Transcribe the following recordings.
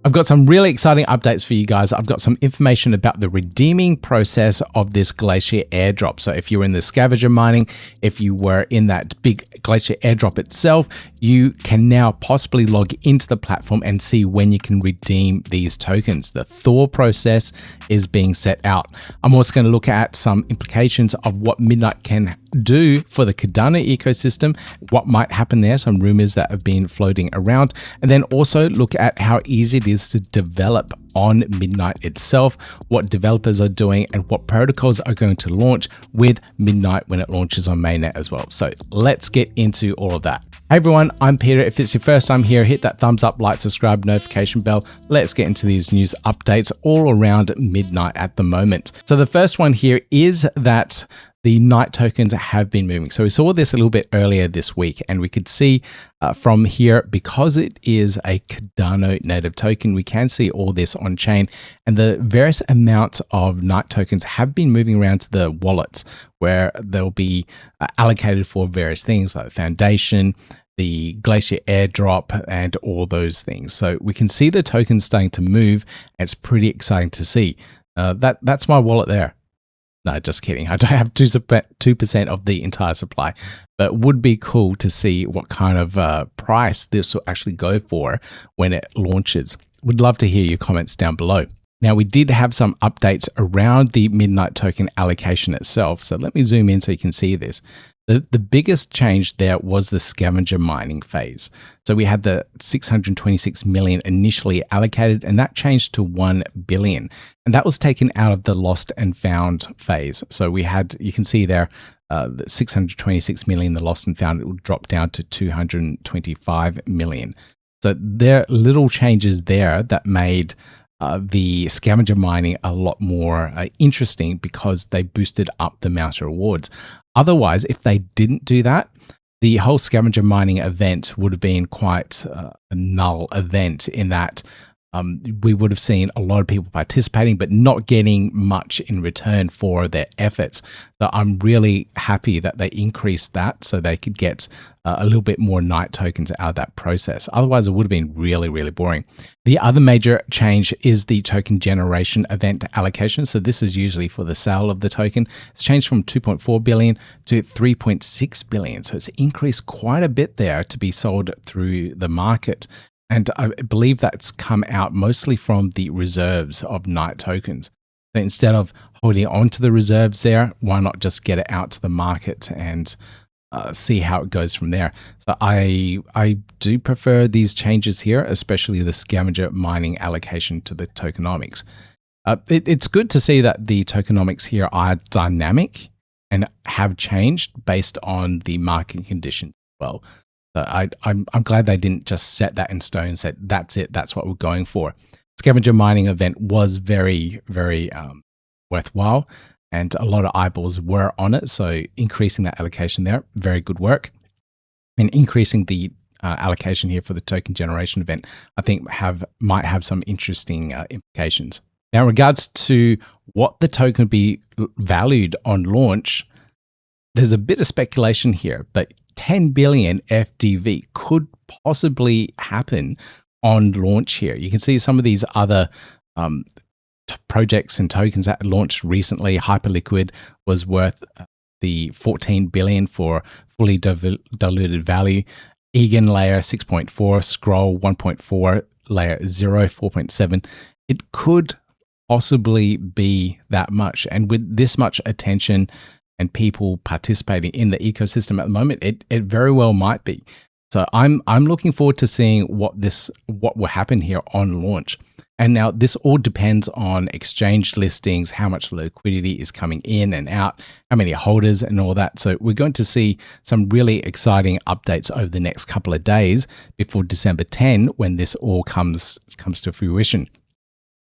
I've got some really exciting updates for you guys. I've got some information about the redeeming process of this Glacier airdrop. So if you're in the scavenger mining, if you were in that big Glacier airdrop itself, you can now possibly log into the platform and see when you can redeem these tokens. The Thor process is being set out. I'm also going to look at some implications of what Midnight can do for the Cardano ecosystem, what might happen there, some rumors that have been floating around, and then also look at how easy it is to develop on Midnight itself, what developers are doing, and what protocols are going to launch with Midnight when it launches on mainnet as well. So let's get into all of that. Hey everyone, I'm Peter. If it's your first time here, hit that thumbs up, like, subscribe, notification bell. Let's get into these news updates all around Midnight at the moment. So the first one here is that the Night tokens have been moving. So we saw this a little bit earlier this week, and we could see from here, because it is a Cardano native token, we can see all this on chain, and the various amounts of Night tokens have been moving around to the wallets where they'll be allocated for various things like the foundation, the Glacier airdrop, and all those things. So we can see the tokens starting to move. It's pretty exciting to see. That's my wallet there. No, just kidding. I don't have 2% of the entire supply, but would be cool to see what kind of price this will actually go for when it launches. Would love to hear your comments down below. Now, we did have some updates around the Midnight token allocation itself. So let me zoom in so you can see this. The biggest change there was the scavenger mining phase. So we had the 626 million initially allocated, and that changed to 1 billion. And that was taken out of the lost and found phase. So we had, you can see there, the 626 million, the lost and found, it will drop down to 225 million. So there are little changes there that made the scavenger mining a lot more interesting because they boosted up the amount of rewards. Otherwise, if they didn't do that, the whole scavenger mining event would have been quite a null event in that we would have seen a lot of people participating, but not getting much in return for their efforts. So I'm really happy that they increased that so they could get a little bit more Night tokens out of that process. Otherwise, it would have been really, really boring. The other major change is the token generation event allocation. So this is usually for the sale of the token. It's changed from 2.4 billion to 3.6 billion. So it's increased quite a bit there to be sold through the market. And I believe that's come out mostly from the reserves of Night tokens. So instead of holding on to the reserves there, why not just get it out to the market and see how it goes from there? So I do prefer these changes here, especially the scavenger mining allocation to the tokenomics. It's good to see that the tokenomics here are dynamic and have changed based on the market conditions as well. So I'm glad they didn't just set that in stone and said, that's it, that's what we're going for. Scavenger mining event was very, very worthwhile, and a lot of eyeballs were on it. So increasing that allocation there, very good work. And increasing the allocation here for the token generation event, I think might have some interesting implications. Now, in regards to what the token would be valued on launch, there's a bit of speculation here, but 10 billion FDV could possibly happen on launch here. You can see some of these other projects and tokens that launched recently. Hyperliquid was worth the 14 billion for fully diluted value. Egan layer 6.4, Scroll 1.4, layer 0 4.7. It could possibly be that much, and with this much attention and people participating in the ecosystem at the moment, it very well might be. So I'm looking forward to seeing what will happen here on launch. And now this all depends on exchange listings, how much liquidity is coming in and out, how many holders and all that. So we're going to see some really exciting updates over the next couple of days before December 10, when this all comes to fruition.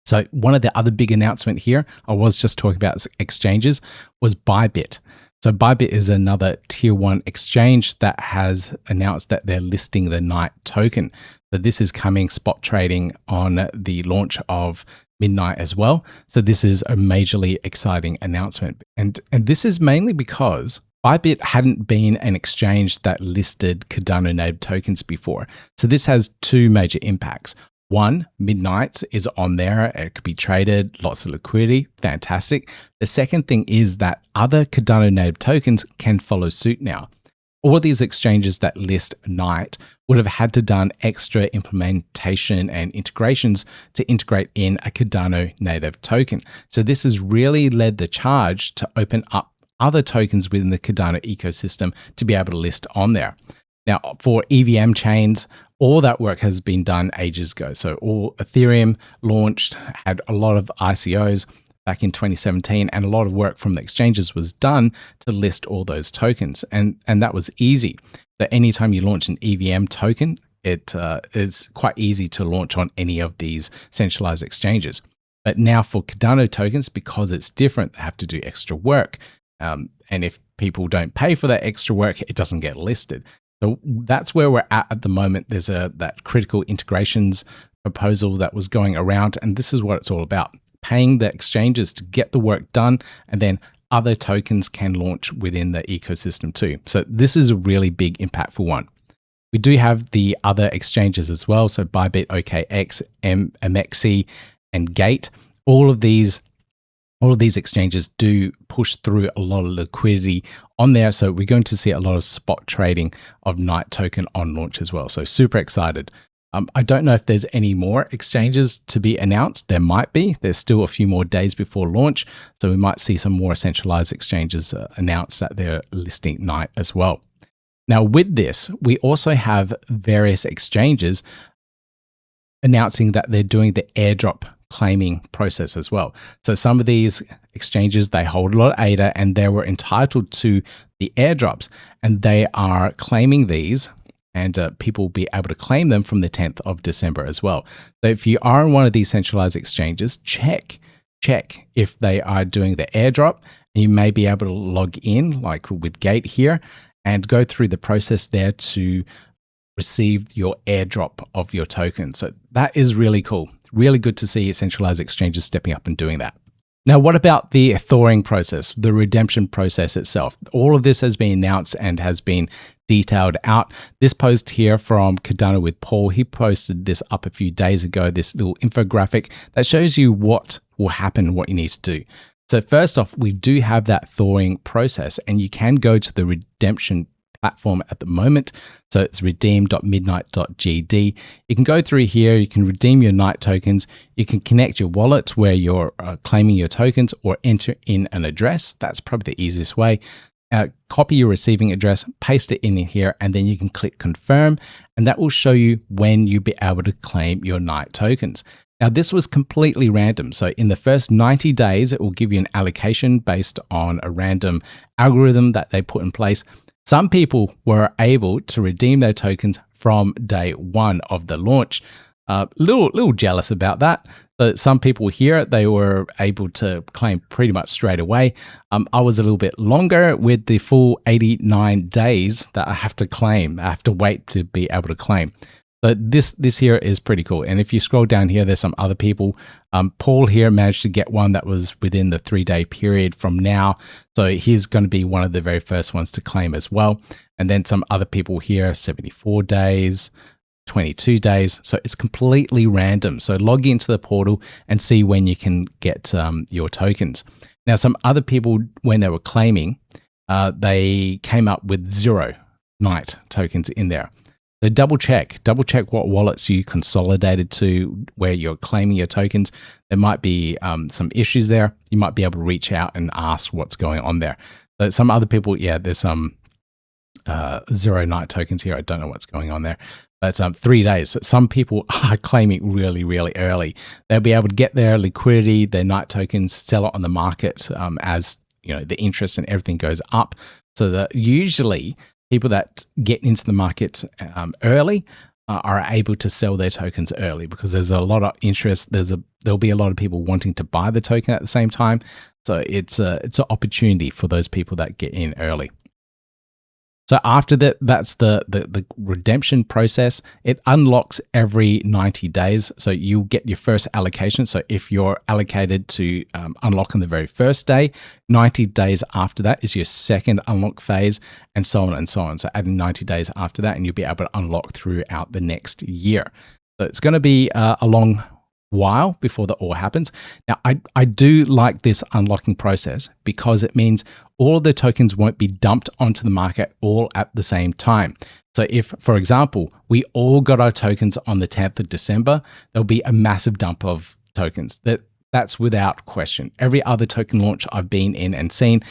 So one of the other big announcement here, I was just talking about exchanges, was Bybit. So Bybit is another tier 1 exchange that has announced that they're listing the Night token. So this is coming spot trading on the launch of Midnight as well. So this is a majorly exciting announcement. And this is mainly because Bybit hadn't been an exchange that listed Cardano native tokens before. So this has two major impacts. One, midnight is on there. It could be traded, lots of liquidity, fantastic. The second thing is that other Cardano native tokens can follow suit now. All of these exchanges that list Night would have had to done extra implementation and integrations to integrate in a Cardano native token. So this has really led the charge to open up other tokens within the Cardano ecosystem to be able to list on there. Now, for EVM chains, all that work has been done ages ago. So all Ethereum launched, had a lot of ICOs back in 2017, and a lot of work from the exchanges was done to list all those tokens. And that was easy. So anytime you launch an EVM token, it is quite easy to launch on any of these centralized exchanges. But now for Cardano tokens, because it's different, they have to do extra work. And if people don't pay for that extra work, it doesn't get listed. So that's where we're at the moment. There's that critical integrations proposal that was going around, and this is what it's all about. Paying the exchanges to get the work done, and then other tokens can launch within the ecosystem too. So this is a really big, impactful one. We do have the other exchanges as well. So Bybit, OKX, MXC, and Gate. All of these exchanges do push through a lot of liquidity on there. So we're going to see a lot of spot trading of Night token on launch as well. So super excited. I don't know if there's any more exchanges to be announced. There might be. There's still a few more days before launch. So we might see some more centralized exchanges announce that they're listing Night as well. Now with this, we also have various exchanges announcing that they're doing the airdrop claiming process as well. So some of these exchanges, they hold a lot of ADA and they were entitled to the airdrops, and they are claiming these, and people will be able to claim them from the 10th of December as well. So if you are on one of these centralized exchanges, check if they are doing the airdrop. You may be able to log in like with Gate here and go through the process there to receive your airdrop of your token. So that is really cool. Really good to see centralized exchanges stepping up and doing that. Now, what about the thawing process, the redemption process itself? All of this has been announced and has been detailed out. This post here from Cardano with Paul, he posted this up a few days ago, this little infographic that shows you what will happen, what you need to do. So first off, we do have that thawing process, and you can go to the redemption platform at the moment. So it's redeem.midnight.gd. You can go through here, you can redeem your Night tokens, you can connect your wallet where you're claiming your tokens, or enter in an address. That's probably the easiest way. Copy your receiving address, paste it in here, and then you can click confirm, and that will show you when you'll be able to claim your Night tokens. Now, this was completely random. So in the first 90 days, it will give you an allocation based on a random algorithm that they put in place. Some people were able to redeem their tokens from day one of the launch. Little jealous about that. But some people here, they were able to claim pretty much straight away. I was a little bit longer with the full 89 days that I have to claim. I have to wait to be able to claim. But this here is pretty cool. And if you scroll down here, there's some other people. Paul here managed to get one that was within the 3-day period from now. So he's going to be one of the very first ones to claim as well. And then some other people here, 74 days, 22 days. So it's completely random. So log into the portal and see when you can get your tokens. Now, some other people, when they were claiming, they came up with 0 Night tokens in there. So double check what wallets you consolidated to where you're claiming your tokens. There might be some issues there. You might be able to reach out and ask what's going on there. But some other people, yeah, there's some 0 Night tokens here. I don't know what's going on there. But 3 days. So some people are claiming really, really early. They'll be able to get their liquidity, their Night tokens, sell it on the market as the interest and everything goes up. So that usually people that get into the market early are able to sell their tokens early because there's a lot of interest. There'll be a lot of people wanting to buy the token at the same time. So it's an opportunity for those people that get in early. So after that, that's the redemption process. It unlocks every 90 days. So you get your first allocation. So if you're allocated to unlock on the very first day, 90 days after that is your second unlock phase, and so on and so on. So adding 90 days after that, and you'll be able to unlock throughout the next year. So it's going to be a long while before that all happens. Now, I do like this unlocking process because it means all the tokens won't be dumped onto the market all at the same time. So if, for example, we all got our tokens on the 10th of December, there'll be a massive dump of tokens. That's without question. Every other token launch I've been in and seen,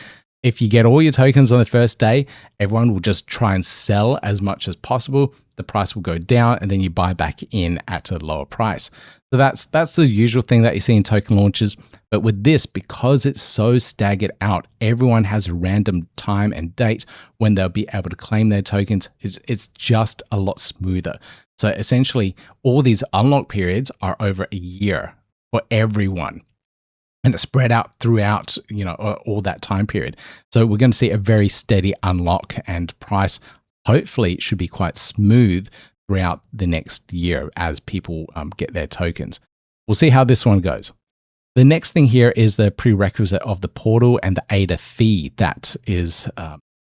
if you get all your tokens on the first day, everyone will just try and sell as much as possible. The price will go down and then you buy back in at a lower price. So that's the usual thing that you see in token launches. But with this, because it's so staggered out, everyone has a random time and date when they'll be able to claim their tokens. It's just a lot smoother. So essentially, all these unlock periods are over a year for everyone. And it's spread out throughout, all that time period. So we're going to see a very steady unlock, and price hopefully should be quite smooth throughout the next year as people get their tokens. We'll see how this one goes. The next thing here is the prerequisite of the portal and the ADA fee that is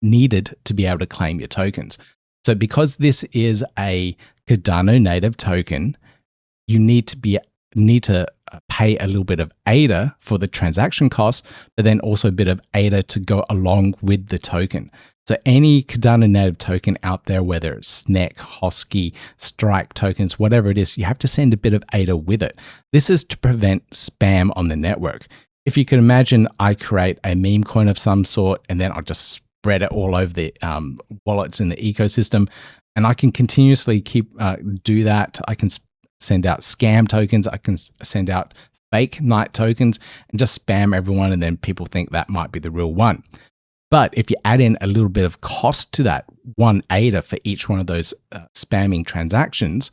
needed to be able to claim your tokens. So because this is a Cardano native token, you need to pay a little bit of ADA for the transaction costs, but then also a bit of ADA to go along with the token. So any Cardano native token out there, whether it's SNEC, Hosky, Strike tokens, whatever it is, you have to send a bit of ADA with it. This is to prevent spam on the network. If you can imagine, I create a meme coin of some sort, and then I'll just spread it all over the wallets in the ecosystem, and I can continuously do that. I can send out scam tokens. I can send out fake night tokens and just spam everyone, and then people think that might be the real one. But if you add in a little bit of cost to that, one ADA for each one of those spamming transactions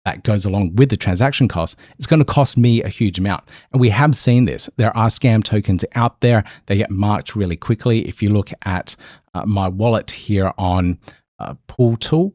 that goes along with the transaction cost, it's going to cost me a huge amount. And we have seen this. There are scam tokens out there. They get marked really quickly. If you look at my wallet here on Pool.pm,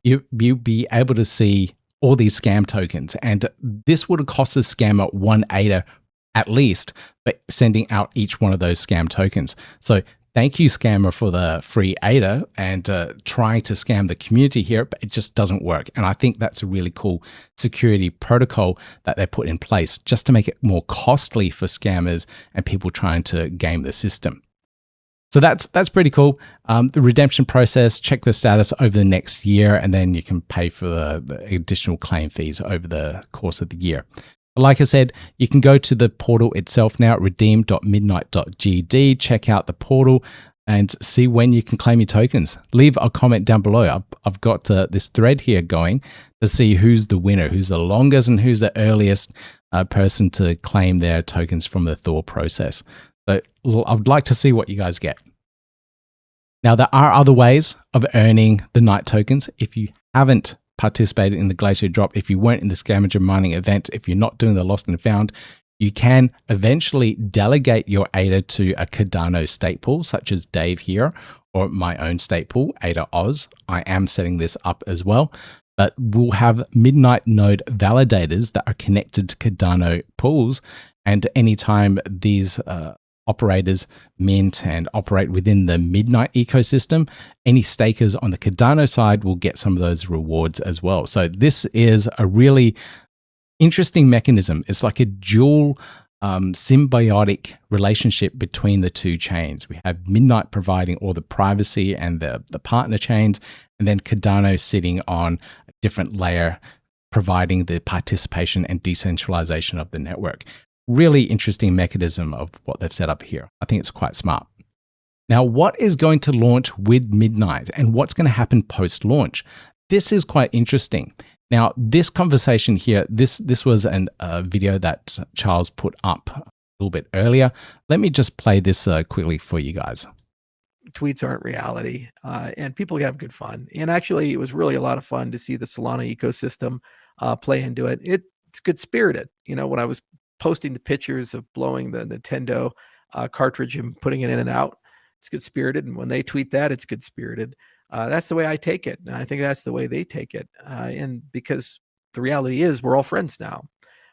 you'll be able to see all these scam tokens. And this would have cost the scammer one ADA at least for sending out each one of those scam tokens. So thank you, scammer, for the free ADA and trying to scam the community here, but it just doesn't work. And I think that's a really cool security protocol that they put in place just to make it more costly for scammers and people trying to game the system. So that's pretty cool. The redemption process, check the status over the next year, and then you can pay for the additional claim fees over the course of the year. Like I said, you can go to the portal itself now at redeem.midnight.gd, check out the portal and see when you can claim your tokens. Leave a comment down below. I've got this thread here going to see who's the winner, who's the longest and who's the earliest person to claim their tokens from the Thor process. So I'd like to see what you guys get. Now, there are other ways of earning the night tokens. If you haven't participated in the Glacier drop, if you weren't in the scavenger mining event, if you're not doing the lost and found, you can eventually delegate your ADA to a Cardano stake pool, such as Dave here, or my own stake pool, ADA Oz. I am setting this up as well. But we'll have Midnight node validators that are connected to Cardano pools. And anytime these operators mint and operate within the Midnight ecosystem, any stakers on the Cardano side will get some of those rewards as well. So this is a really interesting mechanism. It's like a dual symbiotic relationship between the two chains. We have Midnight providing all the privacy and the partner chains, and then Cardano sitting on a different layer, providing the participation and decentralization of the network. Really interesting mechanism of what they've set up here. I think it's quite smart. Now, what is going to launch with Midnight and what's going to happen post-launch? This is quite interesting. Now, this conversation here, this was a video that Charles put up a little bit earlier. Let me just play this quickly for you guys. Tweets aren't reality, and people have good fun. And actually, it was really a lot of fun to see the Solana ecosystem play into it. It's good spirited. You know, when I was posting the pictures of blowing the Nintendo cartridge and putting it in and out, it's good spirited. And when they tweet that, it's good spirited. That's the way I take it. And I think that's the way they take it. And because the reality is we're all friends now.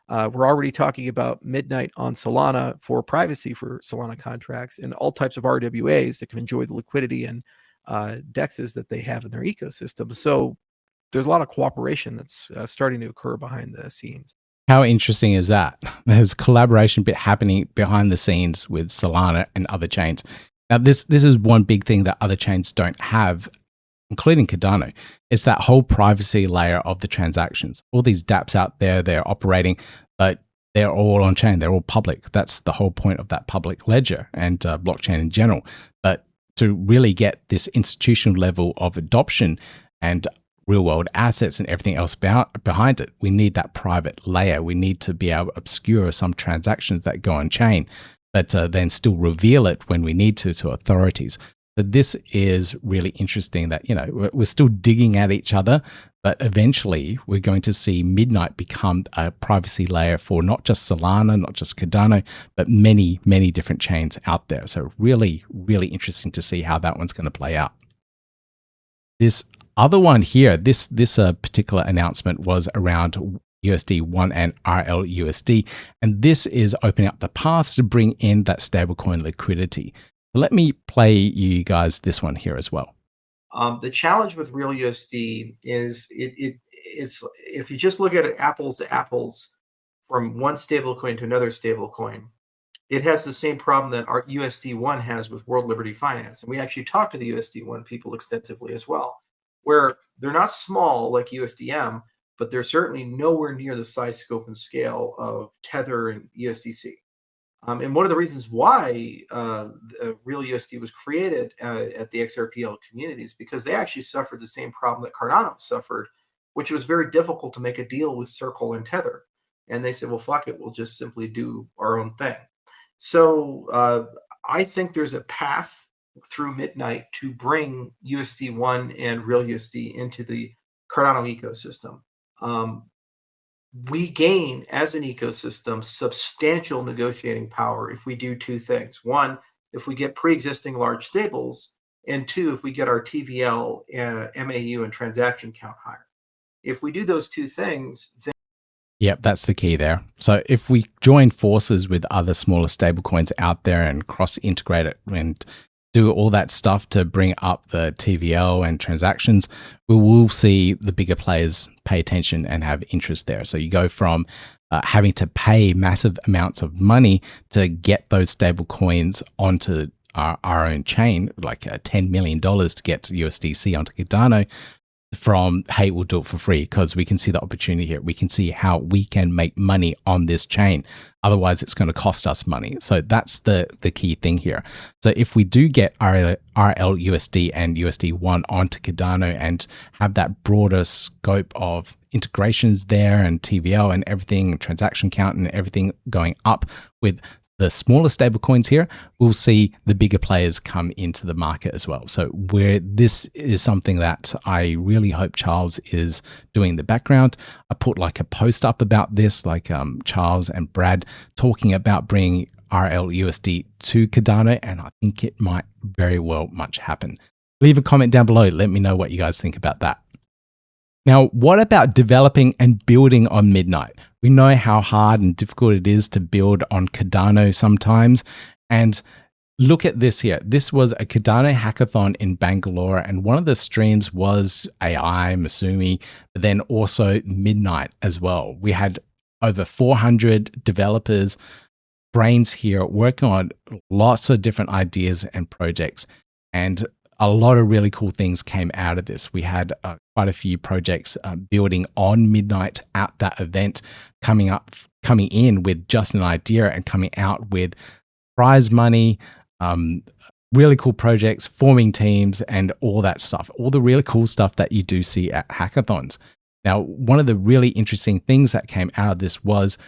We're already talking about Midnight on Solana for privacy for Solana contracts and all types of RWAs that can enjoy the liquidity and DEXs that they have in their ecosystem. So there's a lot of cooperation that's starting to occur behind the scenes. How interesting is that? There's collaboration bit happening behind the scenes with Solana and other chains. Now, this is one big thing that other chains don't have, including Cardano. It's that whole privacy layer of the transactions. All these dApps out there, they're operating, but they're all on chain. They're all public. That's the whole point of that public ledger and blockchain in general. But to really get this institutional level of adoption and real world assets and everything else behind it, we need that private layer. We need to be able to obscure some transactions that go on chain, but then still reveal it when we need to authorities. So this is really interesting that, you know, we're still digging at each other, but eventually we're going to see Midnight become a privacy layer for not just Solana, not just Cardano, but many, many different chains out there. So really, really interesting to see how that one's going to play out. This other one here, this particular announcement was around USD1 and RLUSD, and this is opening up the paths to bring in that stablecoin liquidity. Let me play you guys this one here as well. The challenge with real USD is it's if you just look at it apples to apples from one stablecoin to another stablecoin, it has the same problem that our USD1 has with World Liberty Finance. And we actually talked to the USD1 people extensively as well, where they're not small like USDM, but they're certainly nowhere near the size, scope, and scale of Tether and USDC. And one of the reasons why Real USD was created at the XRPL communities, because they actually suffered the same problem that Cardano suffered, which was very difficult to make a deal with Circle and Tether. And they said, well, fuck it, we'll just simply do our own thing. So I think there's a path through Midnight to bring USD1 and Real USD into the Cardano ecosystem. We gain as an ecosystem substantial negotiating power if we do two things. One, if we get pre-existing large stables, and two, if we get our TVL, MAU, and transaction count higher. If we do those two things, then yep, that's the key there. So if we join forces with other smaller stablecoins out there and cross-integrate it and do all that stuff to bring up the TVL and transactions, we will see the bigger players pay attention and have interest there. So you go from having to pay massive amounts of money to get those stable coins onto our own chain, like $10 million to get USDC onto Cardano, from, hey, we'll do it for free because we can see the opportunity here. We can see how we can make money on this chain. Otherwise, it's going to cost us money. So that's the key thing here. So if we do get RLUSD and USD1 onto Cardano and have that broader scope of integrations there and TVL and everything, transaction count and everything going up with the smaller stable coins here, we'll see the bigger players come into the market as well. So this is something that I really hope Charles is doing in the background. I put like a post up about this, like Charles and Brad talking about bringing RLUSD to Cardano, and I think it might very well much happen. Leave a comment down below. Let me know what you guys think about that. Now, what about developing and building on Midnight? We know how hard and difficult it is to build on Cardano sometimes. And look at this here. This was a Cardano hackathon in Bangalore, and one of the streams was AI, Masumi, but then also Midnight as well. We had over 400 developers, brains here working on lots of different ideas and projects. And a lot of really cool things came out of this. We had quite a few projects building on Midnight at that event, coming in with just an idea and coming out with prize money, really cool projects, forming teams, and all that stuff. All the really cool stuff that you do see at hackathons. Now, one of the really interesting things that came out of this was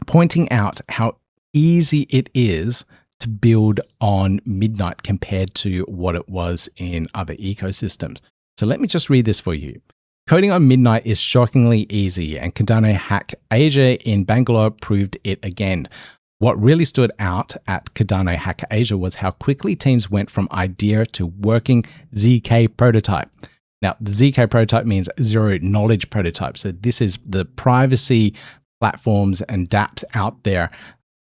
pointing out how easy it is to build on Midnight compared to what it was in other ecosystems. So let me just read this for you. Coding on Midnight is shockingly easy, and Cardano Hack Asia in Bangalore proved it again. What really stood out at Cardano Hack Asia was how quickly teams went from idea to working ZK prototype. Now, the ZK prototype means zero knowledge prototype. So this is the privacy platforms and dApps out there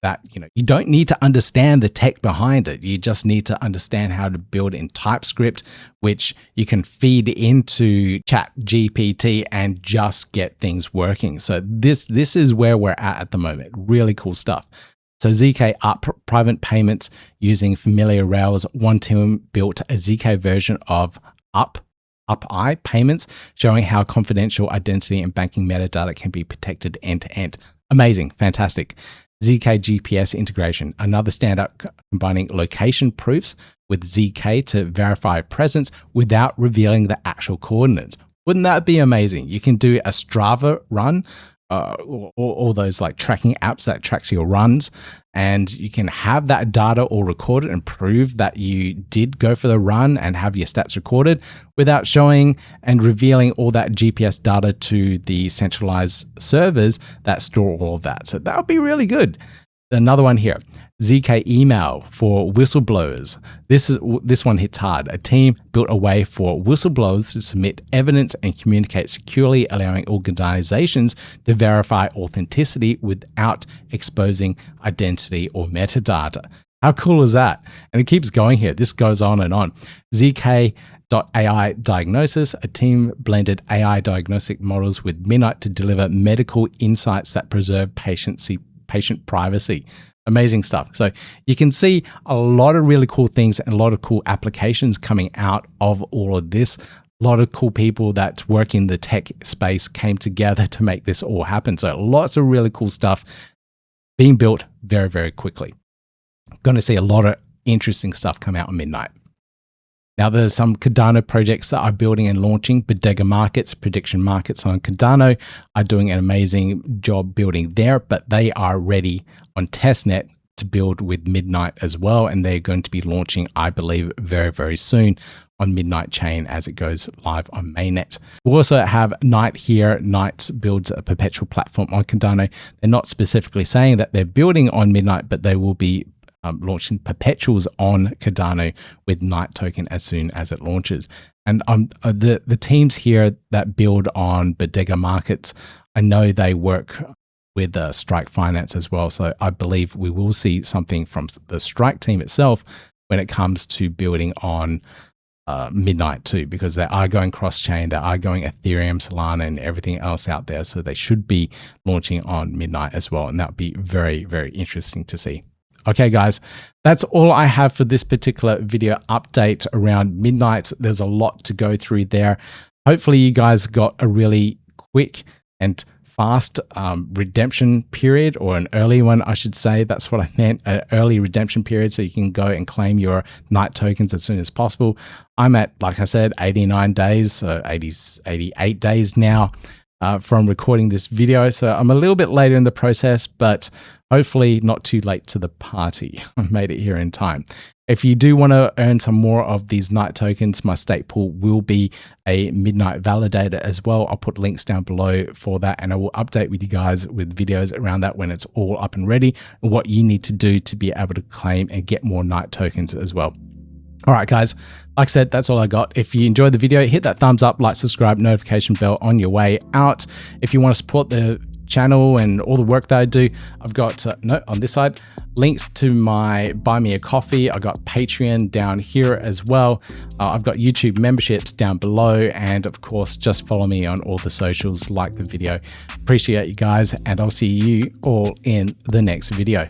that, you don't need to understand the tech behind it. You just need to understand how to build in TypeScript, which you can feed into ChatGPT and just get things working. So this is where we're at the moment. Really cool stuff. So ZK Up private payments using familiar Rails. One team built a ZK version of UpI payments, showing how confidential identity and banking metadata can be protected end to end. Amazing, fantastic. ZK GPS integration, another standout, combining location proofs with ZK to verify presence without revealing the actual coordinates. Wouldn't that be amazing? You can do a Strava run, all those like tracking apps that tracks your runs, and you can have that data all recorded and prove that you did go for the run and have your stats recorded without showing and revealing all that GPS data to the centralized servers that store all of that. So that would be really good. Another one here, ZK email for whistleblowers. This one hits hard. A team built a way for whistleblowers to submit evidence and communicate securely, allowing organizations to verify authenticity without exposing identity or metadata. How cool is that? And it keeps going here. This goes on and on. ZK.AI diagnosis. A team blended AI diagnostic models with Midnight to deliver medical insights that preserve patient privacy. Amazing stuff. So you can see a lot of really cool things and a lot of cool applications coming out of all of this. A lot of cool people that work in the tech space came together to make this all happen. So lots of really cool stuff being built very, very quickly. Going to see a lot of interesting stuff come out on Midnight. Now, there's some Cardano projects that are building and launching. Bodega Markets, prediction markets on Cardano, are doing an amazing job building there, but they are ready on testnet to build with Midnight as well. And they're going to be launching, I believe, very, very soon on Midnight Chain as it goes live on mainnet. We also have Knight here. Knight builds a perpetual platform on Cardano. They're not specifically saying that they're building on Midnight, but they will be launching perpetuals on Cardano with Knight token as soon as it launches. And the teams here that build on Bodega Markets, I know they work with Strike Finance as well. So I believe we will see something from the Strike team itself when it comes to building on Midnight too, because they are going cross-chain, they are going Ethereum, Solana, and everything else out there. So they should be launching on Midnight as well. And that would be very, very interesting to see. Okay, guys, that's all I have for this particular video update around Midnight. There's a lot to go through there. Hopefully you guys got a really quick and fast redemption period, or an early one, I should say. That's what I meant, an early redemption period, so you can go and claim your Knight tokens as soon as possible. I'm at, like I said, 89 days, so 88 days now from recording this video. So I'm a little bit later in the process, but hopefully not too late to the party. I made it here in time. If you do want to earn some more of these Knight tokens, my stake pool will be a Midnight validator as well. I'll put links down below for that, and I will update with you guys with videos around that when it's all up and ready, and what you need to do to be able to claim and get more Knight tokens as well. All right, guys, like I said, that's all I got. If you enjoyed the video, hit that thumbs up, like, subscribe, notification bell on your way out. If you want to support the channel and all the work that I do, I've got on this side links to my buy me a coffee. I got Patreon down here as well. I've got YouTube memberships down below, and of course just follow me on all the socials, like the video. Appreciate you guys, and I'll see you all in the next video.